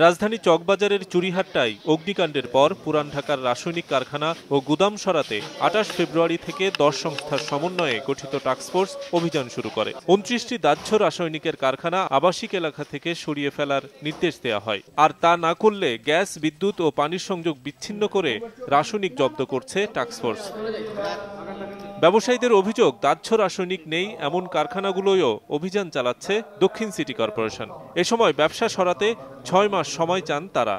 রাজধানী চকবাজারের চুরিহাট্টায় অগ্নিকাণ্ডের পর পুরান ঢাকার রাসায়নিক কারখানা ও গুদাম সরাতে ২৮ ফেব্রুয়ারি থেকে ১০ সংস্থার সমন্বয়ে গঠিত টাস্কফোর্স অভিযান শুরু করে। ২৯টি দাহ্য রাসায়নিকের কারখানা আবাসিক এলাকা থেকে সরিয়ে ফেলার নির্দেশ দেওয়া হয়। আর তা না করলে গ্যাস, বিদ্যুৎ ও পানির সংযোগ বিচ্ছিন্ন করে রাসায়নিক জব্দ করছে টাস্কফোর্স। ব্যবসায়ীদের অভিযোগ, দাহ্য রাসায়নিক নেই এমন কারখানাগুলোও অভিযান চালাচ্ছে দক্ষিণ সিটি কর্পোরেশন। এ সময় ব্যবসা সরাতে ৬ মাস সময় চান তারা।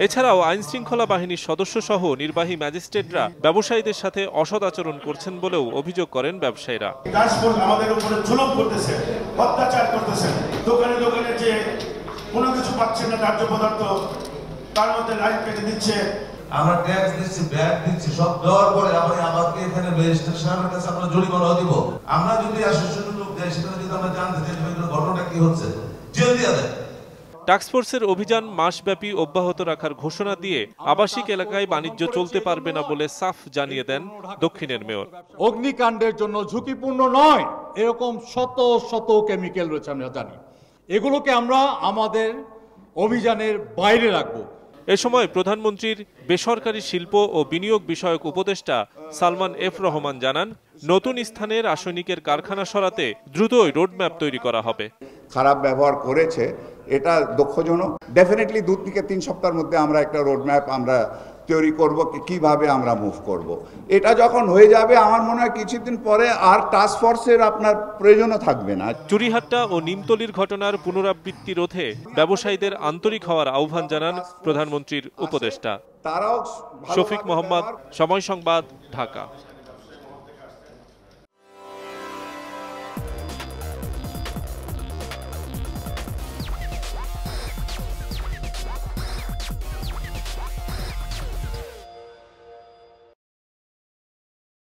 এছাড়াও আইন শৃঙ্খলা বাহিনীর সদস্য সহ নির্বাহী ম্যাজিস্ট্রেটরা ব্যবসায়ীদের সাথে অসৎ আচরণ করছেন বলেও অভিযোগ করেন ব্যবসায়ীরা। আমাদের উপরে জুলুম করতেছে, অত্যাচার করতেছে। দোকানে দোকানে যে কোনো কিছু পাচ্ছেন না দাহ্য পদার্থ, তার মধ্যে লাইন কেটে দিচ্ছে। আমরা ট্যাক্স দিচ্ছি, ব্যাট দিচ্ছি, সব দেওয়ার পরে আমাকে এখানে রেজিস্ট্রেশনের কাছে আমরা জরিমানা দিব। আমরা যদি আশ্বস্ত লোক দেয়, সেখানে যদি আমরা জানতে চাই ঘটনাটা কি হচ্ছে, জেল দিয়ে দেয়। টাস্কফোর্সের অভিযান মাসব্যাপী অব্যাহত রাখার ঘোষণা দিয়ে আবাসিক এলাকায় বাণিজ্য চলতে পারবে না বলে সাফ জানিয়ে দেন দক্ষিণের মেয়র। অগ্নিকাণ্ডের জন্য ঝুঁকিপূর্ণ নয় এরকম শত শত কেমিক্যাল রয়েছে, আমরা জানি। এগুলোকে আমরা আমাদের অভিযানের বাইরে রাখবো। এ সময় প্রধানমন্ত্রীর বেসরকারি শিল্প ও বিনিয়োগ বিষয়ক উপদেষ্টা সালমান এফ রহমান জানান, নতুন স্থানে রাসায়নিকের কারখানা সরাতে দ্রুতই রোডম্যাপ তৈরি করা হবে। খারাপ ব্যবহার করেছে, এটা দুঃখজনক। ডেফিনেটলি 2 থেকে 3 সপ্তাহের মধ্যে আমরা একটা রোডম্যাপ আমরা তৈরি করব, কিভাবে আমরা মুভ করব। এটা যখন হয়ে যাবে, আমার মনে হয় কিছুদিন পরে আর টাস্ক ফোর্সের আপনার প্রয়োজনও থাকবে না। চুরিহাট্টা ও নিমতলির ঘটনার পুনরাবৃত্তি রোধে ব্যবসায়ীদের আন্তরিক হওয়ার আহ্বান জানান প্রধানমন্ত্রীর উপদেষ্টা। তারাও। শফিক মোহাম্মদ, সময় সংবাদ, ঢাকা।